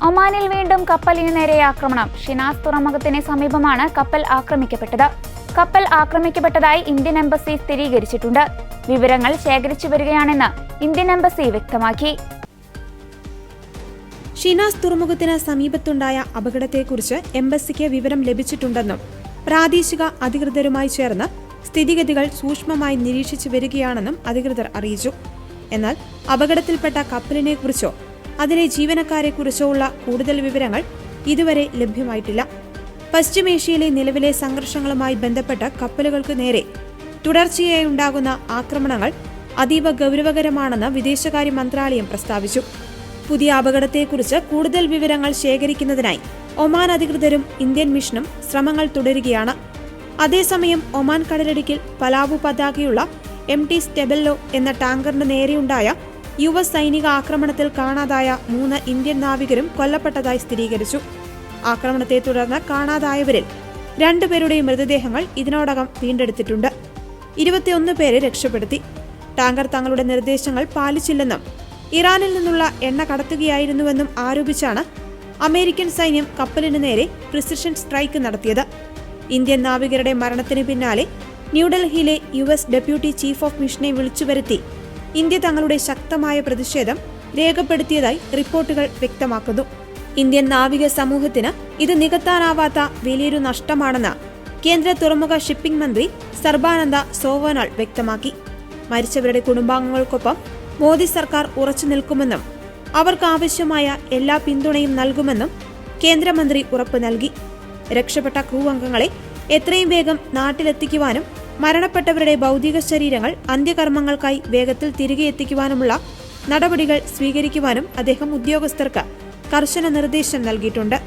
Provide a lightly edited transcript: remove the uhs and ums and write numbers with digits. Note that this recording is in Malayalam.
ഒമാനിൽ വീണ്ടും കപ്പലിന് നേരെ ആക്രമണം. ഷിനാസ് തുറമുഖത്തിന് സമീപമാണ് കപ്പൽ ആക്രമിക്കപ്പെട്ടത്. കപ്പൽ ആക്രമിക്കപ്പെട്ടതായി ഇന്ത്യൻ എംബസി സ്ഥിരീകരിച്ചിട്ടുണ്ട്. വിവരങ്ങൾ ശേഖരിച്ചു വരികയാണെന്ന് ഇന്ത്യൻ എംബസി വ്യക്തമാക്കി. ഷിനാസ് തുറമുഖത്തിന് സമീപത്തുണ്ടായ അപകടത്തെക്കുറിച്ച് എംബസിക്ക് വിവരം ലഭിച്ചിട്ടുണ്ടെന്നും പ്രാദേശിക അധികൃതരുമായി ചേർന്ന് സ്ഥിതിഗതികൾ സൂക്ഷ്മമായി നിരീക്ഷിച്ചു വരികയാണെന്നും അധികൃതർ അറിയിച്ചു. എന്നാൽ അപകടത്തിൽപ്പെട്ട കപ്പലിനെക്കുറിച്ചോ അതിലെ ജീവനക്കാരെക്കുറിച്ചോ ഉള്ള കൂടുതൽ വിവരങ്ങൾ ഇതുവരെ ലഭ്യമായിട്ടില്ല. പശ്ചിമേഷ്യയിലെ നിലവിലെ സംഘർഷങ്ങളുമായി ബന്ധപ്പെട്ട കപ്പലുകൾക്ക് നേരെ തുടർച്ചയായി ഉണ്ടാകുന്ന ആക്രമണങ്ങൾ അതീവ ഗൗരവകരമാണെന്ന് വിദേശകാര്യ മന്ത്രാലയം പ്രസ്താവിച്ചു. പുതിയ അപകടത്തെക്കുറിച്ച് കൂടുതൽ വിവരങ്ങൾ ശേഖരിക്കുന്നതിനായി ഒമാൻ അധികൃതരും ഇന്ത്യൻ മിഷനും ശ്രമങ്ങൾ തുടരുകയാണ്. അതേസമയം ഒമാൻ കടലിടുക്കിൽ പലാവു പതാകയുള്ള MT സ്റ്റെബെല്ലോ എന്ന ടാങ്കറിന് നേരെയുണ്ടായ US സൈനിക ആക്രമണത്തിൽ കാണാതായ 3 ഇന്ത്യൻ നാവികരും കൊല്ലപ്പെട്ടതായി സ്ഥിരീകരിച്ചു. ആക്രമണത്തെ തുടർന്ന് കാണാതായവരിൽ 2 പേരുടെയും മൃതദേഹങ്ങൾ ഇതിനോടകം വീണ്ടെടുത്തിട്ടുണ്ട്. 21 പേരെ രക്ഷപ്പെടുത്തി. ടാങ്കർ തങ്ങളുടെ നിർദ്ദേശങ്ങൾ പാലിച്ചില്ലെന്നും ഇറാനിൽ നിന്നുള്ള എണ്ണ കടത്തുകയായിരുന്നുവെന്നും ആരോപിച്ചാണ് അമേരിക്കൻ സൈന്യം കപ്പലിന് നേരെ പ്രിസിഷൻ സ്ട്രൈക്ക് നടത്തിയത്. ഇന്ത്യൻ നാവികരുടെ മരണത്തിന് പിന്നാലെ ന്യൂഡൽഹിയിലെ US ഡെപ്യൂട്ടി ചീഫ് ഓഫ് മിഷനെ വിളിച്ചുവരുത്തി ഇന്ത്യ തങ്ങളുടെ ശക്തമായ പ്രതിഷേധം രേഖപ്പെടുത്തിയതായി റിപ്പോർട്ടുകൾ വ്യക്തമാക്കുന്നു. ഇന്ത്യൻ നാവിക സമൂഹത്തിന് ഇത് നികത്താനാവാത്ത വലിയൊരു നഷ്ടമാണെന്ന് കേന്ദ്ര തുറമുഖ ഷിപ്പിംഗ് മന്ത്രി സർബാനന്ദ സോവോനാൾ വ്യക്തമാക്കി. മരിച്ചവരുടെ കുടുംബാംഗങ്ങൾക്കൊപ്പം മോദി സർക്കാർ ഉറച്ചു നിൽക്കുമെന്നും അവർക്ക് ആവശ്യമായ എല്ലാ പിന്തുണയും നൽകുമെന്നും കേന്ദ്രമന്ത്രി ഉറപ്പു നൽകി. രക്ഷപ്പെട്ട ക്രൂ അംഗങ്ങളെ എത്രയും വേഗം നാട്ടിലെത്തിക്കുവാനും മരണപ്പെട്ടവരുടെ ഭൗതിക ശരീരങ്ങൾ അന്ത്യകർമ്മങ്ങൾക്കായി വേഗത്തിൽ തിരികെ എത്തിക്കുവാനുമുള്ള നടപടികൾ സ്വീകരിക്കുവാനും അദ്ദേഹം ഉദ്യോഗസ്ഥർക്ക് കർശന നിർദ്ദേശം നൽകിയിട്ടുണ്ട്.